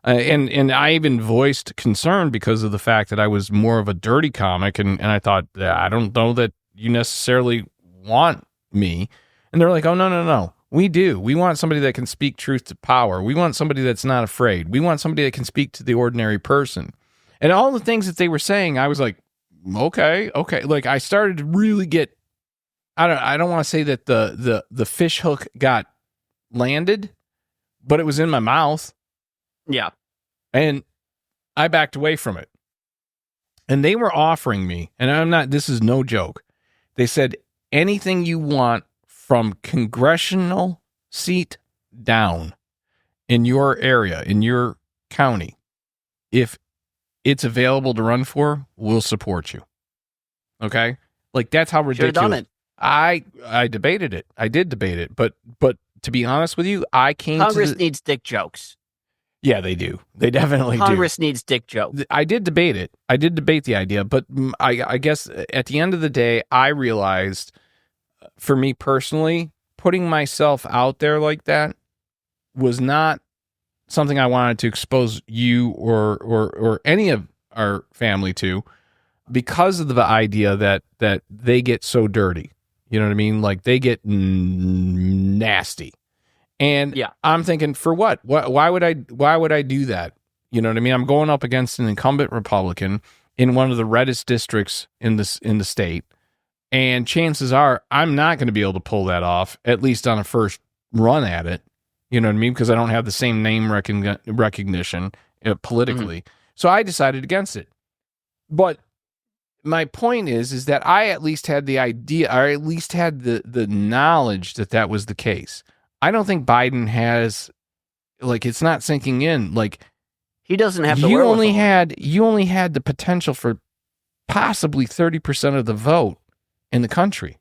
and I even voiced concern because of the fact that I was more of a dirty comic, and I thought, I don't know that you necessarily want me. And they're like, oh no. We do. We want somebody that can speak truth to power. We want somebody that's not afraid. We want somebody that can speak to the ordinary person. And all the things that they were saying, I was like, okay. Like, I started to really get, I don't want to say that the fish hook got landed, but it was in my mouth. Yeah. And I backed away from it. And they were offering me, and this is no joke. They said, anything you want from congressional seat down in your area, in your county, if it's available to run for, we'll support you. Okay? Like, that's how ridiculous. Should've done it. I debated it. I did debate it. But to be honest with you, Congress needs dick jokes. Yeah, they do. They definitely do. Congress needs dick jokes. I did debate it. I did debate the idea, but I guess at the end of the day, I realized, for me personally, putting myself out there like that was not something I wanted to expose you or any of our family to, because of the idea that they get so dirty. You know what I mean? Like, they get nasty. And yeah. I'm thinking, for what? Why would I do that? You know what I mean? I'm going up against an incumbent Republican in one of the reddest districts in the state. And chances are I'm not going to be able to pull that off, at least on a first run at it. You know what I mean? Because I don't have the same name recognition politically. Mm-hmm. So I decided against it. But my point is that I at least had the idea, or at least had the knowledge that was the case. I don't think Biden has, like, it's not sinking in. Like, he doesn't have the you wherewithal. only had the potential for possibly 30% of the vote in the country.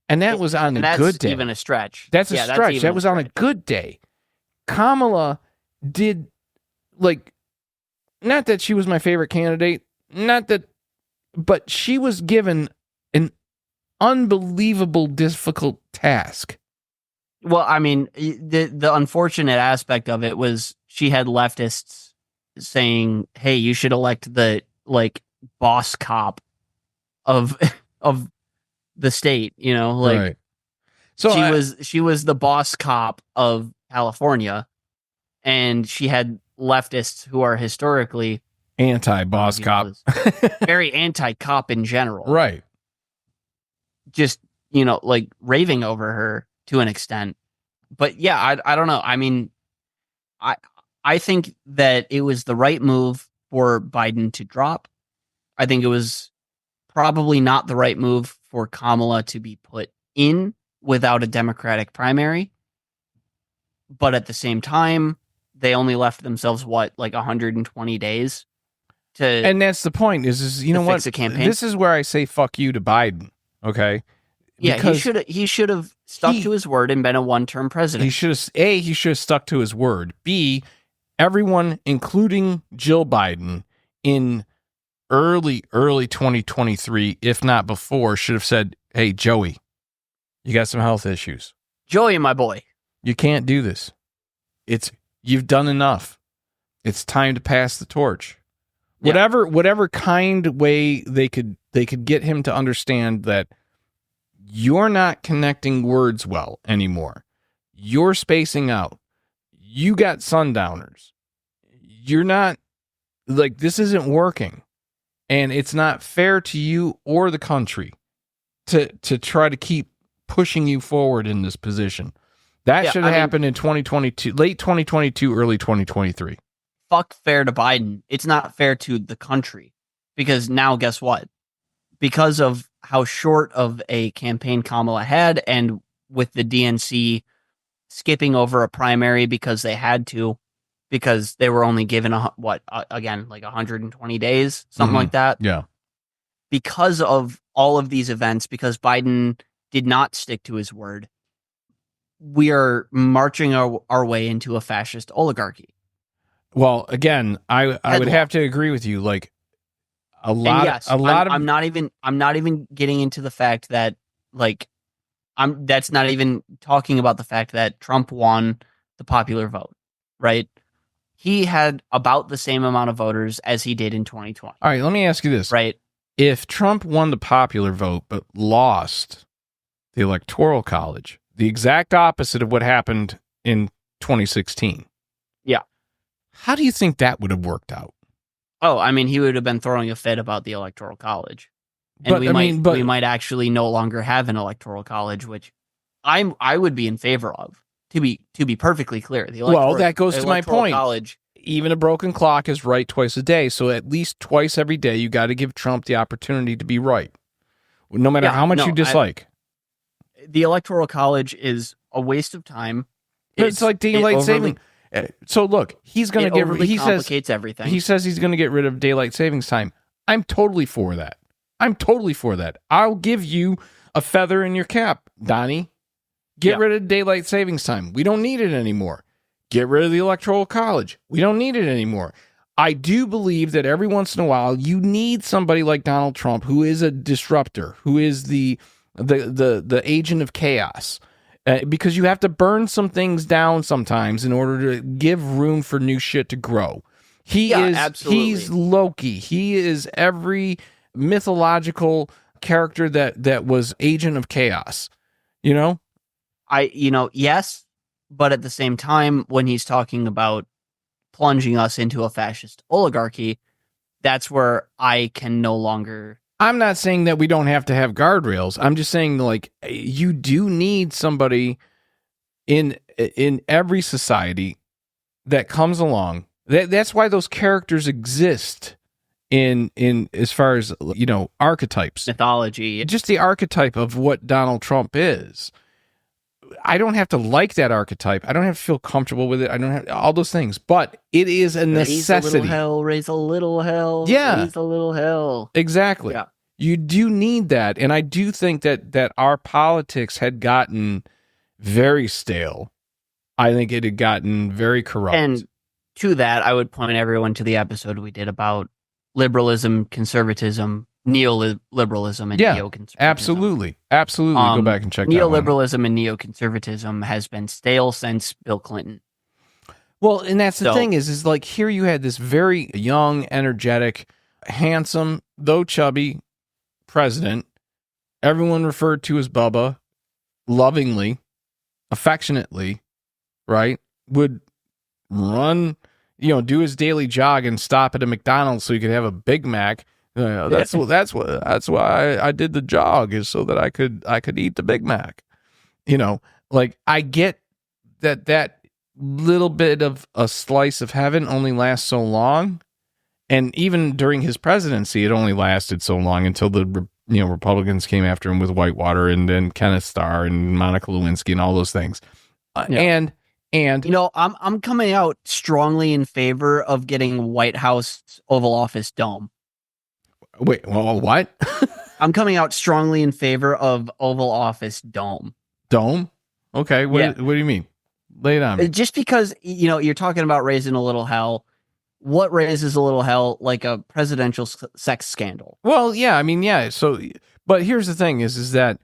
And that was on a good day. Even a stretch. That's a stretch. That was on a good day. Kamala did, like, not that she was my favorite candidate, but she was given an unbelievable difficult task. Well, I mean, the unfortunate aspect of it was she had leftists saying, "Hey, you should elect the boss cop of the state," Right. So she was the boss cop of California, and she had leftists who are historically anti-boss cop, very anti-cop in general, right? Just raving over her to an extent. But yeah, I don't know. I mean, I think that it was the right move for Biden to drop. I think it was probably not the right move for Kamala to be put in without a Democratic primary. But at the same time, they only left themselves 120 days to. And that's the point. Is you know what? A campaign. This is where I say fuck you to Biden. Okay. Yeah, he should have stuck to his word and been a one-term president. He should have stuck to his word. B, everyone, including Jill Biden, in early 2023, if not before, should have said, "Hey, Joey, you got some health issues. Joey, my boy, you can't do this. You've done enough. It's time to pass the torch." Yeah. Whatever kind way they could get him to understand that you're not connecting words well anymore. You're spacing out. You got sundowners. You're not, this isn't working. And it's not fair to you or the country to try to keep pushing you forward in this position. That should have happened in 2022, late 2022, early 2023. Fuck fair to Biden. It's not fair to the country. Because now, guess what? Because of how short of a campaign Kamala had, and with the DNC skipping over a primary because they had to, because they were only given 120 days, something like that. Yeah. Because of all of these events, because Biden did not stick to his word, we are marching our way into a fascist oligarchy. Well, again, I would have to agree with you. I'm not even getting into the fact that that's not even talking about the fact that Trump won the popular vote, right? He had about the same amount of voters as he did in 2020. All right, let me ask you this. Right. If Trump won the popular vote but lost the Electoral College, the exact opposite of what happened in 2016. Yeah. How do you think that would have worked out? Oh, I mean, he would have been throwing a fit about the Electoral College. And we might actually no longer have an Electoral College, which I would be in favor of. To be perfectly clear, that goes to my point. College, even a broken clock is right twice a day. So at least twice every day, you got to give Trump the opportunity to be right, no matter how much you dislike. The Electoral College is a waste of time. It's like daylight saving. So look, he's going to get. He complicates everything. He says he's going to get rid of daylight savings time. I'm totally for that. I'll give you a feather in your cap, Donnie. Get rid of daylight savings time. We don't need it anymore. Get rid of the Electoral College. We don't need it anymore. I do believe that every once in a while you need somebody like Donald Trump, who is a disruptor, who is the agent of chaos, because you have to burn some things down sometimes in order to give room for new shit to grow. Absolutely. He's Loki. He is every mythological character that was agent of chaos. Yes, but at the same time, when he's talking about plunging us into a fascist oligarchy, that's where I can no longer. I'm not saying that we don't have to have guardrails. I'm just saying, you do need somebody in every society that comes along. That's why those characters exist in as far as, archetypes. Mythology. Just the archetype of what Donald Trump is. I don't have to like that archetype. I don't have to feel comfortable with it. I don't have all those things, but it is a necessity. Raise a little hell, raise a little hell. Yeah. Raise a little hell. Exactly. Yeah. You do need that. And I do think that our politics had gotten very stale. I think it had gotten very corrupt. And to that, I would point everyone to the episode we did about liberalism, conservatism, neoliberalism, and neoconservatism. Absolutely. Go back and check that one. Neoliberalism and neoconservatism has been stale since Bill Clinton. Well, and that's the thing is like here you had this very young, energetic, handsome, though chubby president. Everyone referred to as Bubba, lovingly, affectionately, right? Would run, do his daily jog and stop at a McDonald's so he could have a Big Mac. That's why I did the jog, is so that I could eat the Big Mac. Like I get that little bit of a slice of heaven only lasts so long, and even during his presidency, it only lasted so long until the Republicans came after him with Whitewater and then Kenneth Starr and Monica Lewinsky and all those things. And I'm coming out strongly in favor of getting White House Oval Office dome. Wait, well, what? I'm coming out strongly in favor of Oval Office dome. Dome? Okay, what do you mean? Lay it on me. Just because, you're talking about raising a little hell. What raises a little hell? Like a presidential sex scandal. Well, yeah, I mean, yeah. So, but here's the thing is that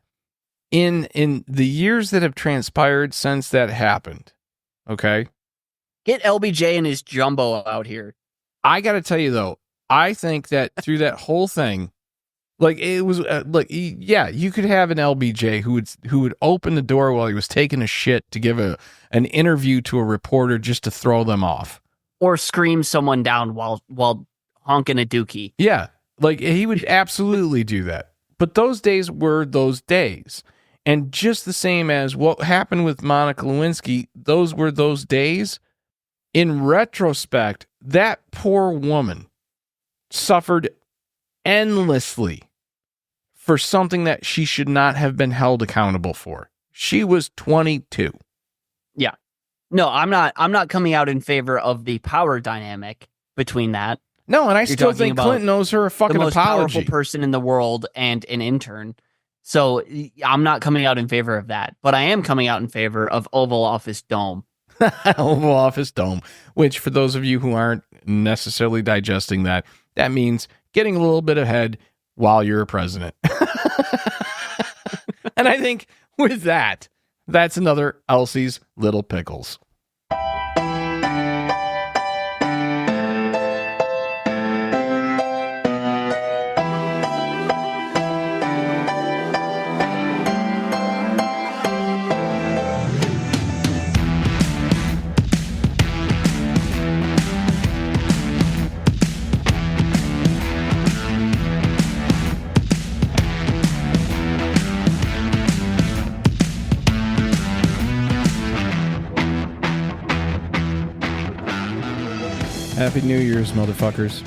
in the years that have transpired since that happened, okay? Get LBJ and his jumbo out here. I got to tell you, though, I think that through that whole thing, like it was you could have an LBJ who would open the door while he was taking a shit to give an interview to a reporter just to throw them off, or scream someone down while honking a dookie. Yeah, like he would absolutely do that. But those days were those days, and just the same as what happened with Monica Lewinsky, those were those days. In retrospect, that poor woman suffered endlessly for something that she should not have been held accountable for. She was 22. Yeah. No, I'm not coming out in favor of the power dynamic between that. No, and I still think Clinton owes her a fucking apology. The most apology. powerful person in the world and an intern. So I'm not coming out in favor of that, but I am coming out in favor of Oval Office dome. Oval Office dome, which for those of you who aren't necessarily digesting that means getting a little bit ahead while you're a president. And I think with that, that's another Elsie's Little Pickles. Happy New Year's, motherfuckers.